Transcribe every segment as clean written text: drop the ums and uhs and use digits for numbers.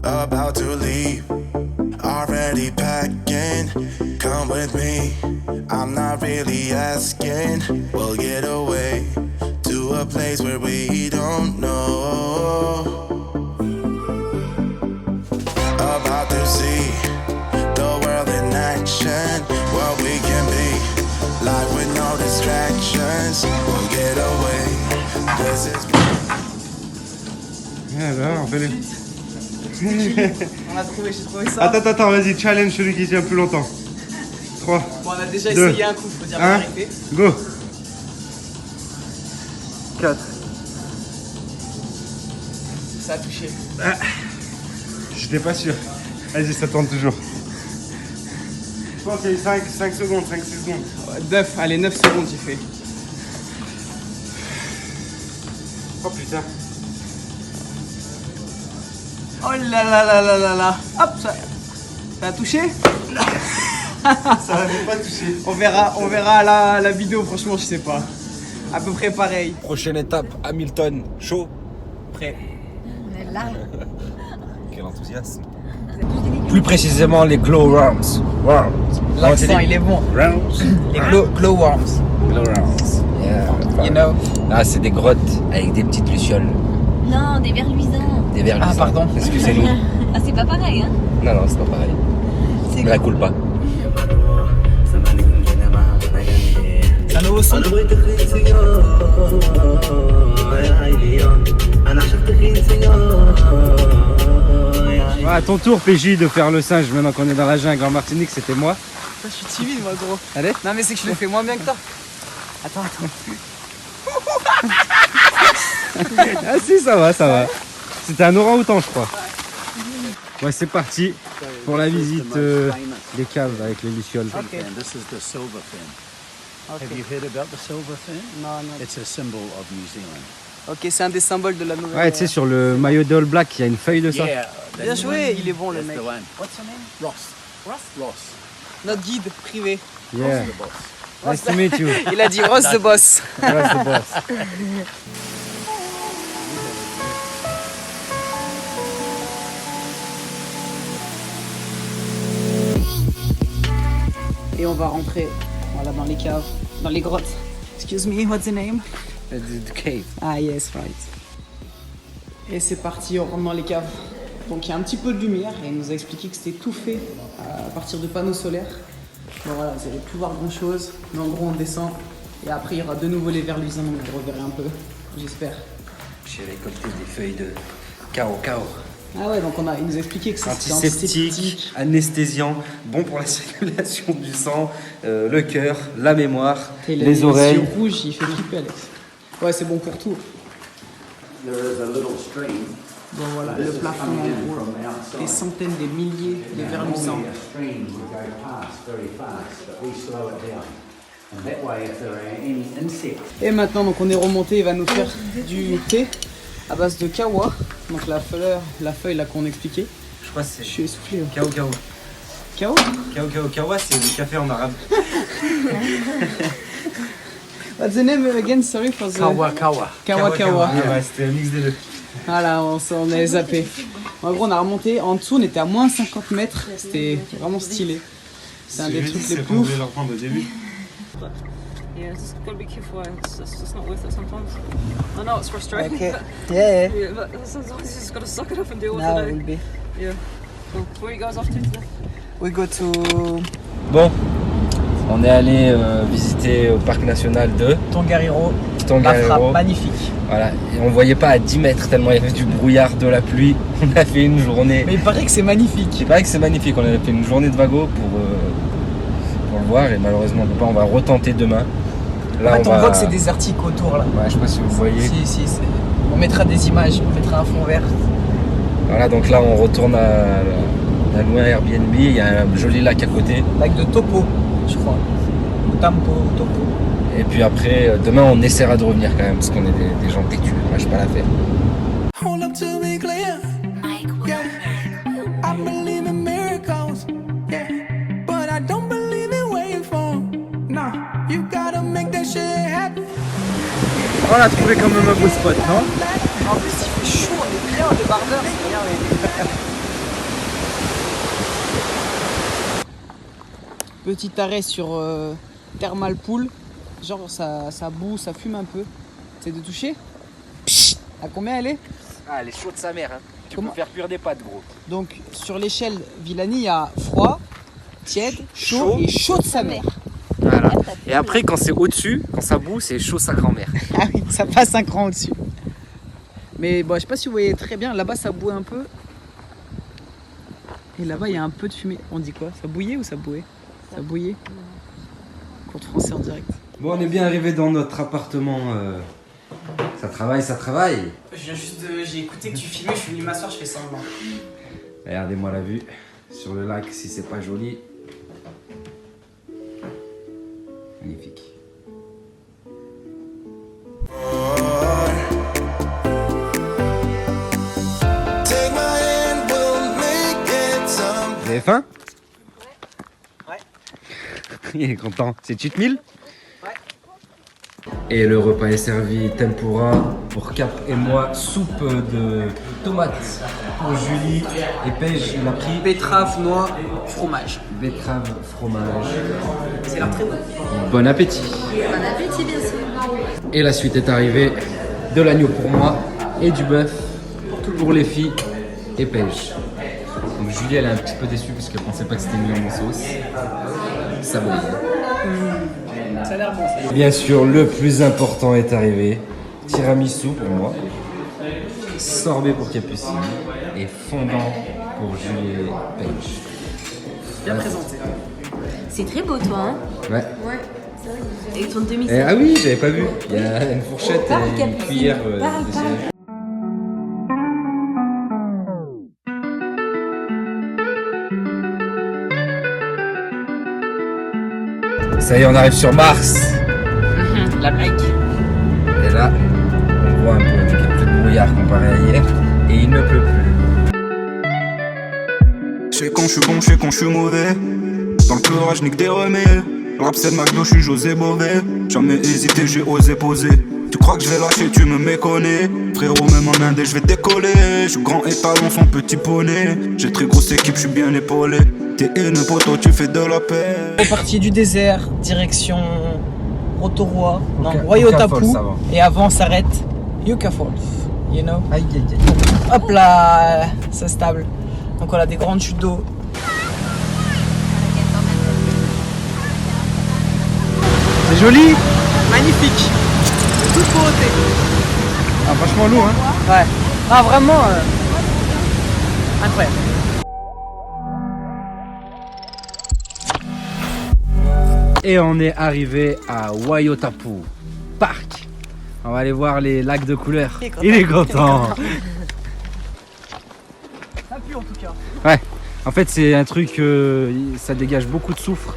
about to leave, already packing. Come with me, I'm not really asking. We'll get away to a place where we don't know. About to see the world in action, what we can be, life with no distractions. We'll get away, this is. Alors, fais-le. On a trouvé, j'ai trouvé ça. Attends, vas-y, challenge celui qui tient plus longtemps. 3. Bon, on a déjà 2, essayé un coup, faut dire la 1, vérité. go. 4. Ça a touché. Ah, j'étais pas sûr. Vas-y, ça tourne toujours. Je pense qu'il y a eu 5 secondes, 5-6 secondes. 9, allez, 9 secondes j'ai fait. Oh putain. Oh là là là là là là. Hop, ça a touché. Ça n'avait pas touché. On verra la vidéo, franchement, je sais pas. À peu près pareil. Prochaine étape, Hamilton, chaud. Prêt. On est là. Quel enthousiasme. Plus précisément les glowworms. L'accent, il est bon. Les glowworms. Glowworms. Yeah. You know. Là, c'est des grottes avec des petites lucioles. Non, des vers luisants. Des vers luisants. Ah, pardon. Excusez-nous. Ah, c'est pas pareil, hein? Non, c'est pas pareil. C'est Mais la coule pas. C'est un nouveau son. À ton tour, PJ, de faire le singe maintenant qu'on est dans la jungle en Martinique, c'était moi. Je suis timide, moi, gros. Allez. Non, mais c'est que je le fais moins bien que toi. Attends. Ah si, ça va. C'était un orang-outan, je crois. Ouais, c'est parti pour la visite des caves avec les lucioles. Okay. And this is the silver fin. Ok. Have you heard about the silver fin? Non. It's a symbol of New Zealand. Ok, c'est un des symboles de la nouvelle. Ouais, tu sais, sur le maillot de All Black, il y a une feuille de ça. Yeah. Bien joué, il est bon le That's mec. the one. What's your name? Ross. Ross. Notre guide privé. Yeah. The boss. Nice to meet you. Il a dit Ross the boss. That's the boss. Et on va rentrer voilà, dans les caves, dans les grottes. Excuse me, what's the name? The cave. Ah yes, right. Et c'est parti, on rentre dans les caves. Donc il y a un petit peu de lumière et il nous a expliqué que c'était tout fait à partir de panneaux solaires. Bon voilà, vous n'allez plus voir grand chose, mais en gros on descend et après il y aura de nouveau les vers luisants, donc vous reverrez un peu, j'espère. J'ai récolté des feuilles de cao. Ah ouais, donc il nous a expliqué que ça c'était Antiseptique, anesthésiant, bon pour la circulation du sang, le cœur, la mémoire, Et les oreilles. yeux rouges, il fait flipper Alex. Ouais, c'est bon pour tout. Bon voilà, le plafond en gros, des centaines, des milliers de vers luisants. Et maintenant, donc on est remonté, il va nous faire du thé à base de kawa, donc la feuille là qu'on expliquait. Je crois que Je c'est suis essoufflé. cao. Kawa? Kawa, c'est le café en arabe. What's the name again? Sorry for the... Kawa. Kawa. Ah ouais, c'était un mix des deux. Voilà, on est zappé. En gros, on a remonté. En dessous, on était à moins 50 mètres. C'était vraiment stylé. C'est un des trucs les plus ouf. leur prendre au début. Yeah, just gotta be careful. It's just not worth it sometimes. I know it's frustrating. Okay. But, Yeah. yeah, but sometimes you just gotta suck it up and deal with Now it. we'll be. Yeah. Cool. Where are you guys off to today? We go to Bon, on est allé visiter au parc national de Tongariro. Tongariro. Magnifique. Voilà, et on voyait pas à 10 mètres tellement il y avait du brouillard, de la pluie. On a fait une journée. Mais il paraît que c'est magnifique. Il paraît que c'est magnifique. On a fait une journée de vago pour le voir et malheureusement on peut pas. On va retenter demain. Là, En fait, on voit que c'est désertique autour là. Ouais, je sais pas si vous voyez. Si, on mettra des images, on mettra un fond vert. Voilà, donc là on retourne on a loué un Airbnb. Il y a un joli lac à côté. Lac de Topo, je crois. Ou Tampo, Topo. Et puis après, demain on essaiera de revenir quand même parce qu'on est des gens têtus. On lâche pas l'affaire. Hold up to be clear. Yeah. I believe in miracles. Yeah. But I don't believe in waiting for 'em. Nah, you gotta make that shit happen. On a trouvé quand même un beau spot, non? En plus, il fait chaud, on est bien, le barbeur, c'est bien. Petit arrêt sur Thermal Pool. Genre ça boue, ça fume un peu. C'est de toucher. Psst. À combien elle est? Ah, elle est chaude sa mère. Hein. Tu Comment peux faire cuire des pâtes, gros. Donc sur l'échelle Villani, il y a froid, tiède, chaud et chaud de sa mère. Voilà. Et après, quand c'est au-dessus, quand ça boue, c'est chaud sa grand-mère. Ah oui, ça passe un cran au-dessus. Mais bon, je sais pas si vous voyez très bien, là-bas ça bouait un peu. Et là-bas il y a un peu de fumée. On dit quoi? Ça bouillait ou ça bouait? Ça bouillait. Cours de français en direct. Bon, on est bien arrivé dans notre appartement. Ça travaille, ça travaille. J'ai écouté que tu filmais, je suis venu m'asseoir, je fais semblant. Regardez-moi la vue sur le lac, si c'est pas joli. Magnifique. Take my hand, we'll make it some. Vous avez faim? Ouais. Il est content. C'est cheat meal? Ouais. Et le repas est servi, tempura pour Cap et moi, soupe de tomates pour Julie et Paige, il a pris Betterave, noix, fromage. betterave, fromage. C'est l'air très bon. Bon appétit. Bon appétit, bien sûr. Et la suite est arrivée, de l'agneau pour moi et du bœuf pour les filles et Paige. Donc Julie elle est un petit peu déçue parce qu'elle pensait pas que c'était mis en sauce. Ça brille. Ça a l'air bon. Ça. Bien sûr, le plus important est arrivé. Tiramisu pour moi, sorbet pour Capucine et fondant pour Julie et Paige. Bien présenté. C'est très beau, toi, hein? Ouais. Ouais, c'est vrai. Avec ton demi Ah oui, j'avais pas vu. Il y a une fourchette Parle, et une Capucine. cuillère. Parle, de parle. céleri. Ça y est, on arrive sur Mars. La blague. Et là, on voit un peu, donc il y a plus de brouillard comparé à hier. Et il ne pleut plus. Je sais quand je suis bon, je sais quand je suis mauvais. Dans le pleurage, nique des remèdes. Rap c'est McDo, je suis José Bové. Jamais hésité, j'ai osé poser. Tu crois que je vais lâcher, tu me méconnais. Frérot, même en Inde, je vais décoller. Je suis grand étalon, son petit poney. J'ai très grosse équipe, je suis bien épaulé. T'es haineux, poto, tu fais de la paix. Au parti du désert, direction Rotorua, non, Oka Waiatapu. Falls, ça va. Et avant, on s'arrête Yucca Falls. You know? Aïe aïe aïe. Hop là, c'est stable. Donc on a des grandes chutes d'eau. C'est joli. Magnifique. De toute beauté. Ah, franchement lourd, hein. Ouais. Ah, vraiment incroyable. Et on est arrivé à Waiatapu Park. On va aller voir les lacs de couleurs. Il est content. Ça pue en tout cas. Ouais. En fait, c'est un truc, ça dégage beaucoup de soufre.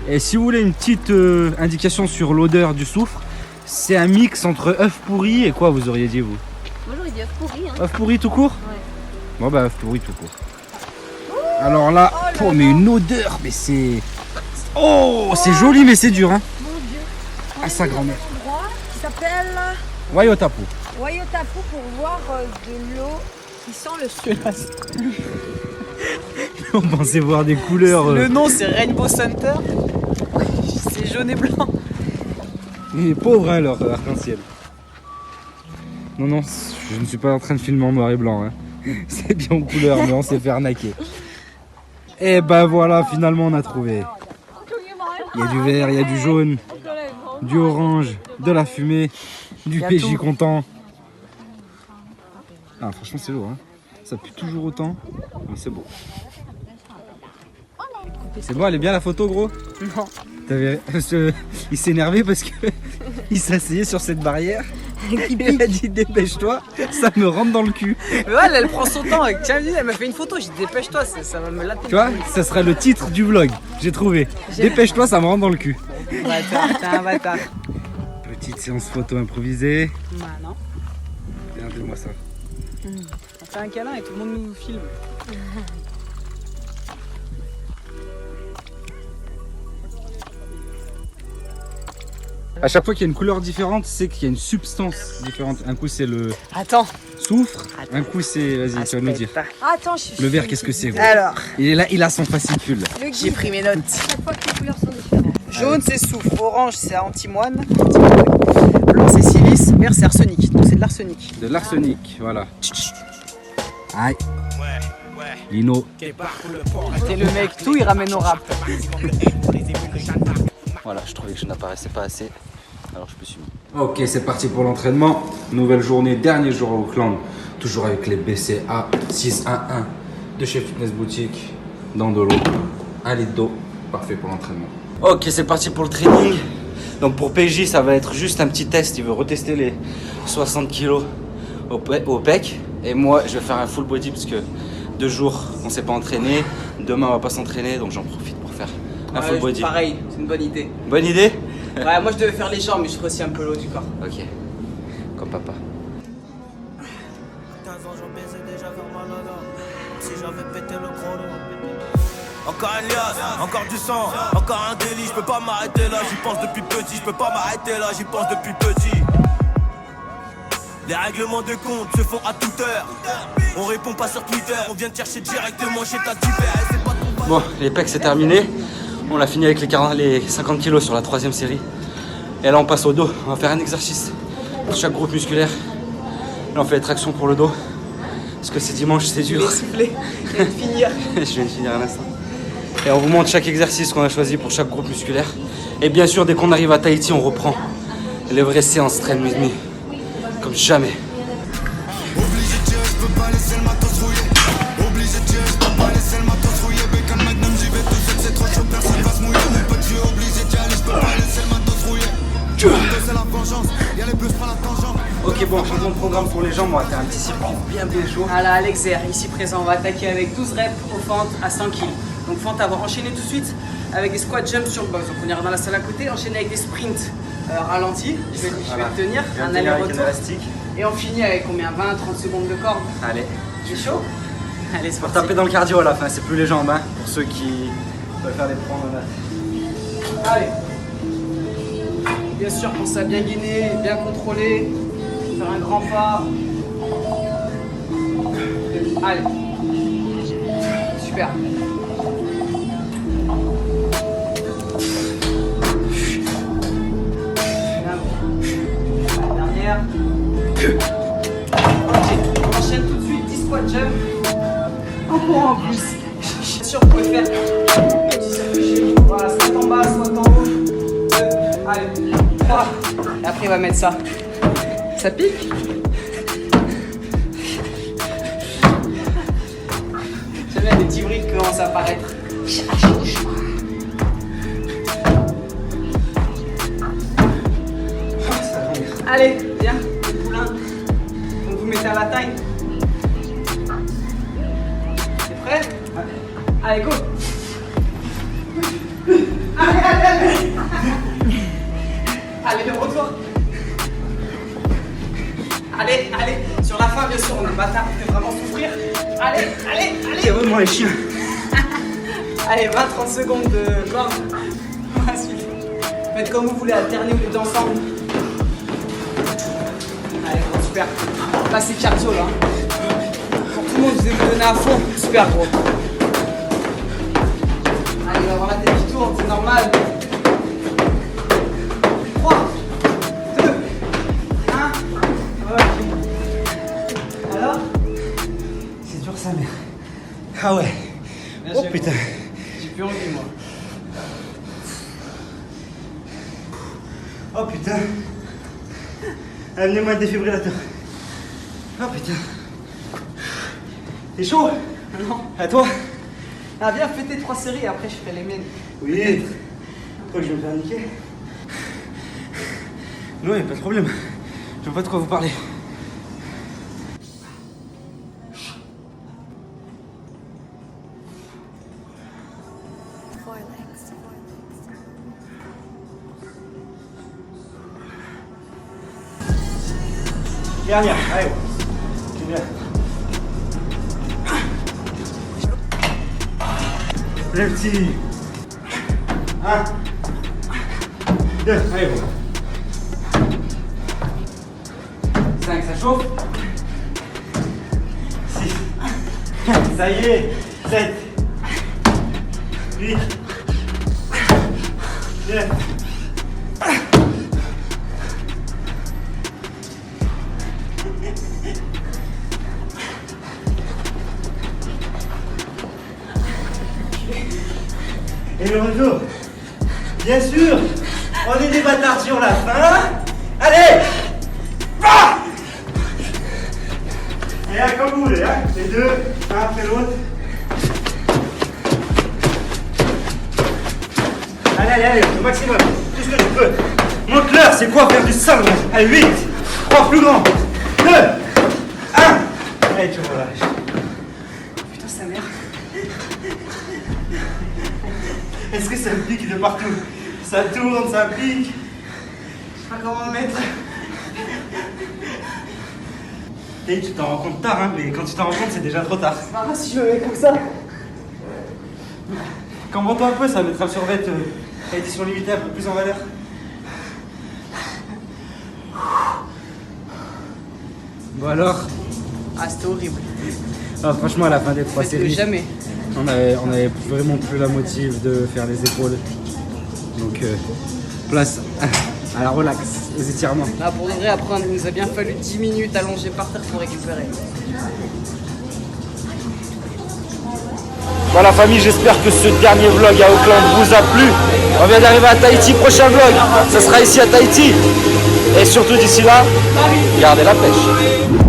Et si vous voulez une petite indication sur l'odeur du soufre, c'est un mix entre œuf pourri et quoi vous auriez dit vous? Moi, j'aurais dit œuf pourri, hein. œuf pourri tout court? Ouais. Bon bah œuf pourri tout court. Alors là, oh, mais une odeur, mais c'est... Oh, c'est joli mais c'est dur, hein. Mon Dieu. Ah, sa grand-mère. Un endroit qui s'appelle Waiatapu. Waiatapu pour voir de l'eau qui sent le sud. On pensait voir des couleurs. Le nom c'est Rainbow Center. C'est jaune et blanc. Les pauvres, hein, leur arc-en-ciel. Non, non, je ne suis pas en train de filmer en noir et blanc. Hein. C'est bien en couleur, mais on s'est fait arnaquer. Et ben voilà, finalement on a trouvé. Il y a du vert, il y a du jaune, du orange, de la fumée, du Y a PJ tout. content. Ah, franchement, c'est lourd. Hein. Ça pue toujours autant, mais c'est beau. C'est bon, elle est bien la photo, gros? Non. Il s'est énervé parce que il s'asseyait sur cette barrière. Il a dit dépêche-toi, ça me rentre dans le cul. Mais ouais, elle prend son temps. Tiens, elle m'a fait une photo. J'ai dit dépêche-toi, ça va me latter. Tu vois, ça sera le titre du vlog. J'ai trouvé. Dépêche-toi, ça me rentre dans le cul. Bâtard, t'es un bâtard. Petite séance photo improvisée. Bah non. Regardez-moi ça. On fait un câlin et tout le monde nous filme. À chaque fois qu'il y a une couleur différente, c'est qu'il y a une substance différente. Un coup c'est le Attends. soufre, un coup c'est... Vas-y, tu vas nous dire. Attends, je Le vert, qu'est-ce que c'est? Alors, Il est là, il a son fascicule. Le j'ai guide. pris mes notes. Chaque fois que les couleurs sont Jaune c'est soufre, orange c'est antimoine, blanc c'est silice, vert c'est arsenic. Donc c'est de l'arsenic. De l'arsenic, voilà. Aïe. Lino. C'est le mec, tout il ramène au rap. Voilà, je trouvais que je n'apparaissais pas assez, alors je me suis mis. Ok, c'est parti pour l'entraînement. Nouvelle journée, dernier jour à Auckland. Toujours avec les BCA 611 de chez Fitness Boutique. Dans de l'eau, 1 litre d'eau. Parfait pour l'entraînement. Ok, c'est parti pour le training. Donc pour PJ, ça va être juste un petit test. Il veut retester les 60 kilos au pec. Et moi, je vais faire un full body parce que 2 jours, on s'est pas entraîné. Demain, on va pas s'entraîner. Donc j'en profite pour faire un full body. Pareil, c'est une bonne idée. Bonne idée? Ouais, moi je devais faire les jambes, mais je ferai aussi un peu l'eau du corps. Ok, comme papa. 15 ans, j'en baisais déjà vers Malaga. Si j'avais pété le gros lot. Encore un lias, encore du sang, encore un délit. Je peux pas m'arrêter là, j'y pense depuis petit. Je peux pas m'arrêter là, j'y pense depuis petit. Les règlements de compte se font à toute heure. On répond pas sur Twitter, on vient te chercher directement chez ta divers. Bon, les pecs c'est terminé. On a fini avec les 50 kilos sur la 3e série. Et là on passe au dos. On va faire un exercice pour chaque groupe musculaire. Là on fait les tractions pour le dos. Parce que c'est dimanche, c'est dur. Souffler, et finir. Je viens de finir un instant. Et on vous montre chaque exercice qu'on a choisi pour chaque groupe musculaire. Et bien sûr, dès qu'on arrive à Tahiti, on reprend les vraies séances train with me. Comme jamais. Obligé de tirer, je peux pas laisser le matos rouiller. Obligé de tirer, je peux pas laisser le matos rouiller. Beckham Magnum, j'y vais tout seul, c'est trop chaud, personne va se mouiller. Mon petit obligé d'y aller, je peux pas laisser le matos rouiller. C'est la vengeance, y'a les bleus, je prends la tangente. Ok, bon, changement de programme pour les jambes. On va faire un petit circuit bien chaud. Voilà, Alex Zer, ici présent, on va attaquer avec 12 reps aux fentes à 100 kg. Donc fente à avoir enchaîné tout de suite avec des squat jumps sur le box. Donc on ira dans la salle à côté, enchaîner avec des sprints ralentis. Je vais le tenir, un aller-retour. Et on finit avec combien? 20-30 secondes de corde. Allez. Tu es chaud? Allez, c'est Pour parti. taper dans le cardio à la fin, c'est plus les jambes, hein, pour ceux qui veulent faire des promenades. Allez. Bien sûr, pense à bien gainer, bien contrôler, faire un grand pas. Allez. Super. La dernière. Ok, on enchaîne tout de suite 10 squat jump. Un point en plus. Bien sûr, vous pouvez faire un petit circuit chez vous. Voilà, soit en bas, soit en haut. 2, allez, 3. Et après, il va mettre ça. Ça pique? J'aime bien des petits bruits qui commencent à apparaître. Allez, viens, le poulain. Donc vous mettez à la taille. T'es prêt? Allez, go. Allez. Allez, le retour. Allez, sur la fin, bien sûr, on est bâtard, on fait vraiment souffrir. Allez. C'est vraiment les chiens. Allez, 20-30 secondes de corde. Ensuite, faites comme vous voulez, alterner les deux ensemble. Allez, gros, super. Là, c'est cardio, là. Pour tout le monde, vous devez vous donner à fond. Super, gros. Allez, on va avoir la tête qui tourne, c'est normal. 3, 2, 1. Ok. Alors? C'est dur ça, mais. Ah ouais. Oh putain. J'ai plus envie, moi. Oh putain. Amenez-moi le défibrillateur. Oh putain. T'es chaud? Non. À toi? Ah, viens, fais tes 3 séries, après je ferai les miennes. Oui. Toi que je vais me faire niquer. Non, y'a pas de problème. Je vois pas de quoi vous parler. Dernière, allez. C'est bien. Le petit. 1, 2, allez, bon. 5, ça chauffe. 6. Ça y est. 7. 8. Et le retour. Bien sûr, on est des bâtards sur la fin. Allez, bah et là, comme vous voulez, hein, les deux, un après l'autre. Allez, au maximum, tout ce que tu peux. Monte-leur, c'est quoi faire du sang? Allez, 8, 3 plus grand, 2, 1. Allez, tu relâches. Putain, sa mère. Est-ce que ça pique de partout? Ça tourne, ça pique. Je sais pas comment le mettre. Et tu t'en rends compte tard, hein, mais quand tu t'en rends compte, c'est déjà trop tard. C'est pas grave si je me mets comme ça. Cambre-toi un peu, ça mettra le survêt à édition limitée un peu plus en valeur. Bon alors, Ah, c'était horrible. franchement, à la fin des 3 Parce que séries, jamais. on avait vraiment plus la motive de faire les épaules. Donc, place à la relax, aux étirements. Là, pour de vrai, après, il nous a bien fallu 10 minutes allongés par terre pour récupérer. Voilà famille, j'espère que ce dernier vlog à Auckland vous a plu. On vient d'arriver à Tahiti, prochain vlog, ça sera ici à Tahiti. Et surtout d'ici là, gardez la pêche.